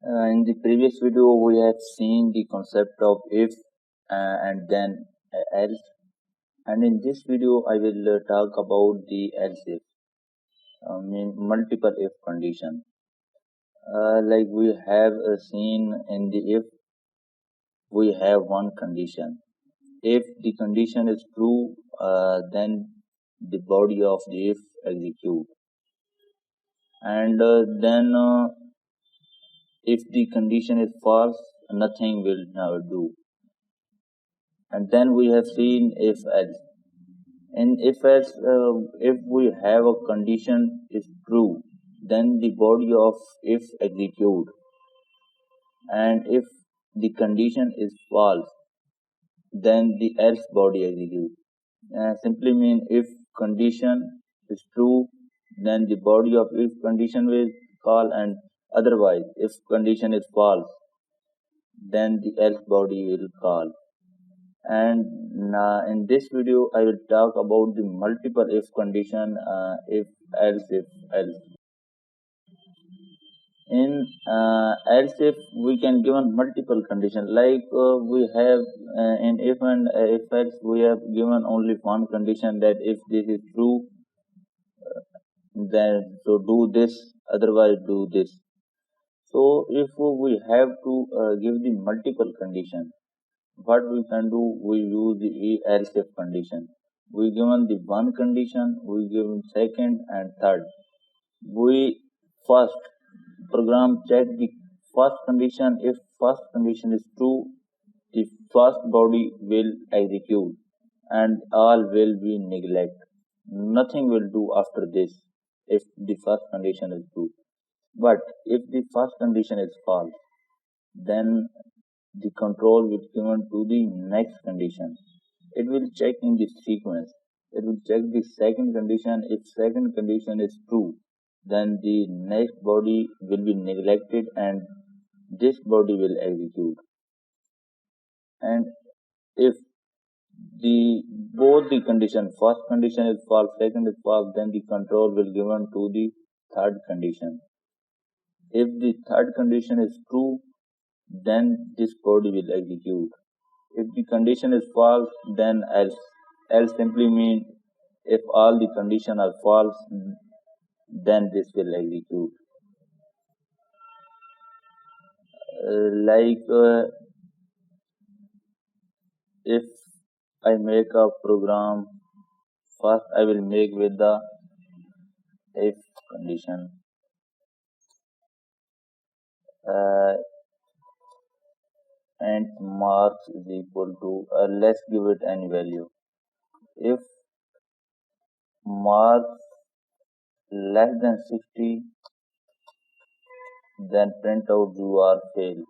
In the previous video, we have seen the concept of if and then else, and in this video, I will talk about the else if, mean multiple if condition. Like we have seen in the if, we have one condition. If the condition is true, then the body of the if execute, and then if the condition is false, nothing will now do. And then we have seen if else. And if we have a condition is true, then the body of if execute. And if the condition is false, then the else body execute. Simply mean if condition is true, then the body of if condition will call, and otherwise if condition is false, then the else body will call. And in this video I will talk about the multiple if condition, if else. In else if we can given multiple condition, like we have in if and if else we have given only one condition, that if this is true, then so do this, otherwise do this. So if we have to give the multiple condition, what we can do, we use the else if condition. We given the one condition, we given second and third. We first program check the first condition. If first condition is true, the first body will execute and all will be neglect. Nothing will do after this if the first condition is true. But if the first condition is false, then the control will given to the next condition. It will check in the sequence. It will check the second condition. If second condition is true, then the next body will be neglected and this body will execute. And if the both the condition, first condition is false, second is false, then the control will given to the third condition. If the third condition is true, then this body will execute. If the condition is false, then else. Else simply mean if all the conditions are false, then this will execute. If I make a program, first I will make with the if condition. And marks is equal to, let's give it any value. If marks less than 60, then print out you are fail.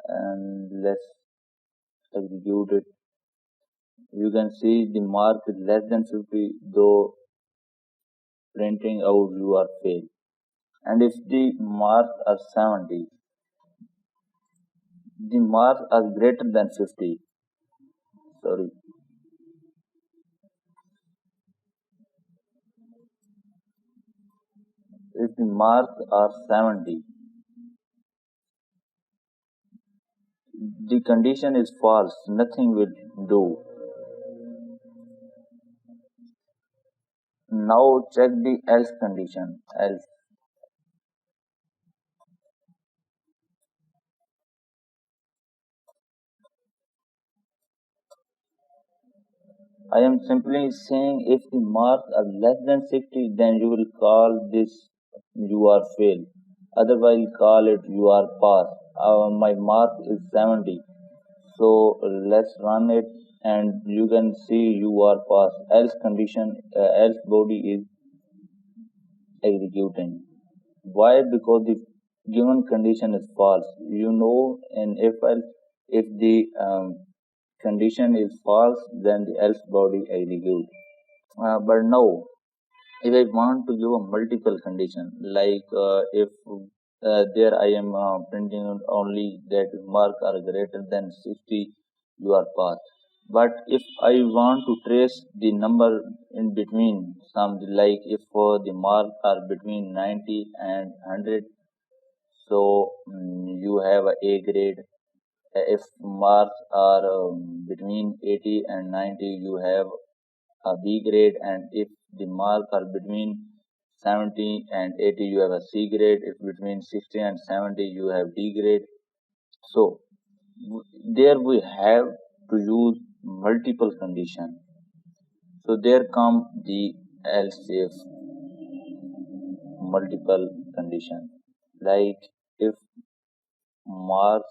And let's execute it. You can see the mark is less than 50, though printing out you are fail. And if the marks are 70, the marks are greater than 50. Sorry. If the marks are 70, the condition is false, nothing will do. Now check the else condition. Else. I am simply saying if the marks are less than 60, then you will call this you are fail. Otherwise call it you are pass. My mark is 70. So let's run it and you can see you are pass. Else condition, else body is executing. Why? Because the given condition is false. You know, and if the condition is false, then the else body execute. But now, if I want to give a multiple condition, like if there I am printing only that mark are greater than 60, you are passed. But if I want to trace the number in between, some like if the marks are between 90 and 100, so you have a A grade. If marks are between 80 and 90, you have a B grade, and if the marks are between 70 and 80, you have a C grade. If between 60 and 70, you have D grade. So there we have to use multiple condition. So there come the Lcf multiple condition. Like if marks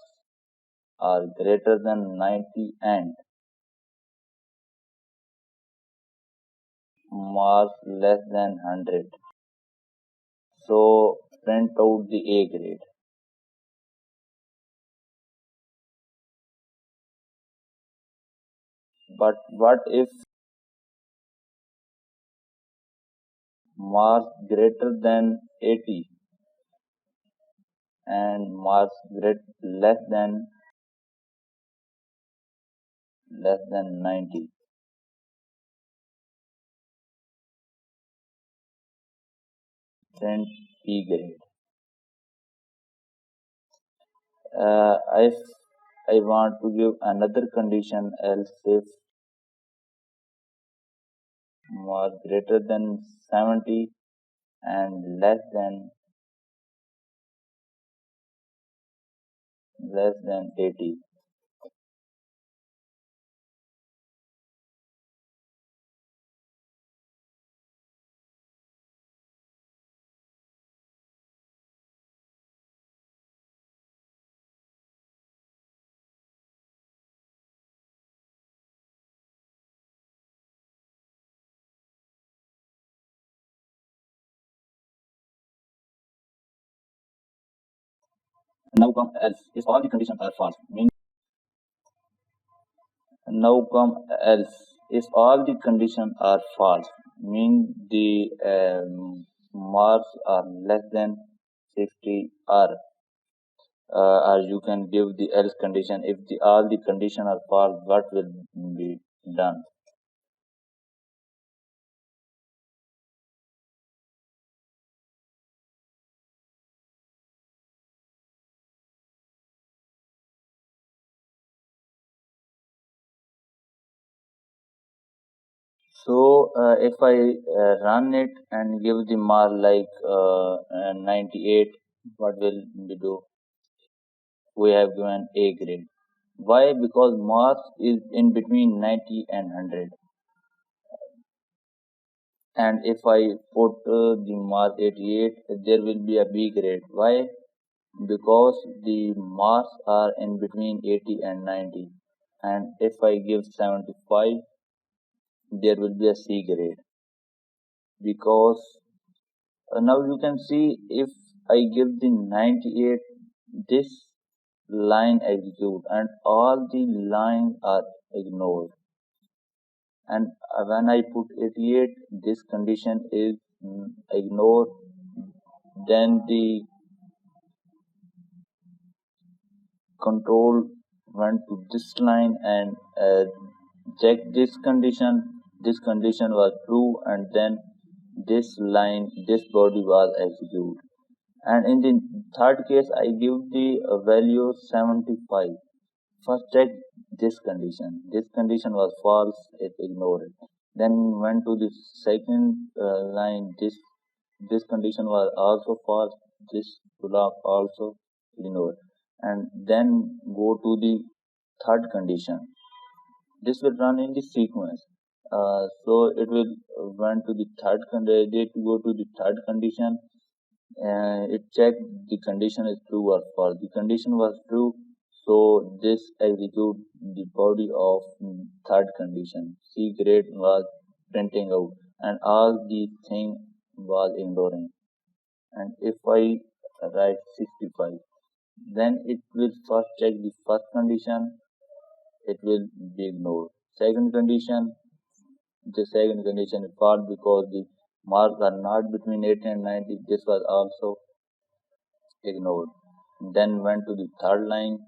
are greater than 90 and marks less than 100, so print out the A grade. But what if marks greater than 80 and marks less than 90? Print B grade. If I want to give another condition, else if mark greater than 70 and less than 80. Now come else if all the conditions are false. Now come else if all the conditions are false, mean the marks are less than 60, or you can give the else condition. If all the conditions are false, what will be done? So if I run it and give the mark like 98, what will we do? We have given A grade. Why? Because marks is in between 90 and 100. And if I put the mark 88, there will be a B grade. Why? Because the marks are in between 80 and 90. And if I give 75, there will be a C grade. Because now you can see if I give the 98, this line execute and all the lines are ignored. And when I put 88, this condition is ignored. Then the control went to this line and check this condition. This condition was true, and then this line, this body was executed. And in the third case, I give the value 75. First check this condition. This condition was false, it ignored it. Then went to the second line. This condition was also false. This block also ignored. And then go to the third condition. This will run in the sequence. So it will went to the third condition. It go to the third condition. It checked the condition is true or false. The condition was true, so this execute the body of third condition. C grade was printing out, and all the thing was ignoring. And if I write 65, then it will first check the first condition. It will be ignored. Second condition, the second condition is false because the marks are not between 80 and 90. This was also ignored. Then went to the third line.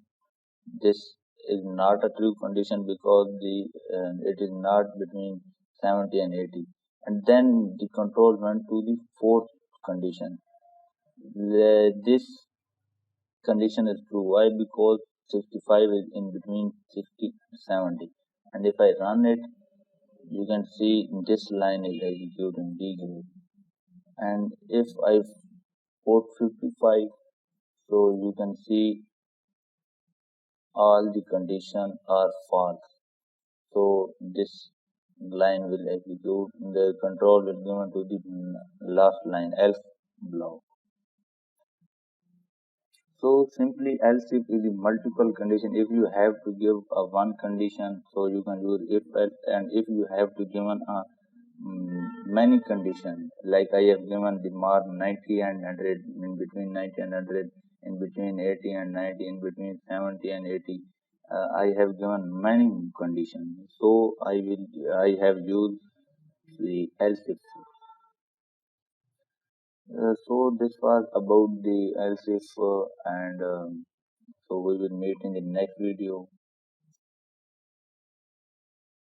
This is not a true condition because it is not between 70 and 80. And then the control went to the fourth condition. This condition is true. Why? Because 65 is in between 60 and 70. And if I run it, you can see this line is executing B grade. And if I put 55, so you can see all the conditions are false. So this line will execute, the control will given to the last line, else block. So simply else if is a multiple condition. If you have to give a one condition, so you can use if else, and if you have to given a many conditions, like I have given the mark 90 and 100, in between 90 and 100, in between 80 and 90, in between 70 and 80. I have given many conditions, so I have used the else if. So this was about the else if, and so we will meet in the next video.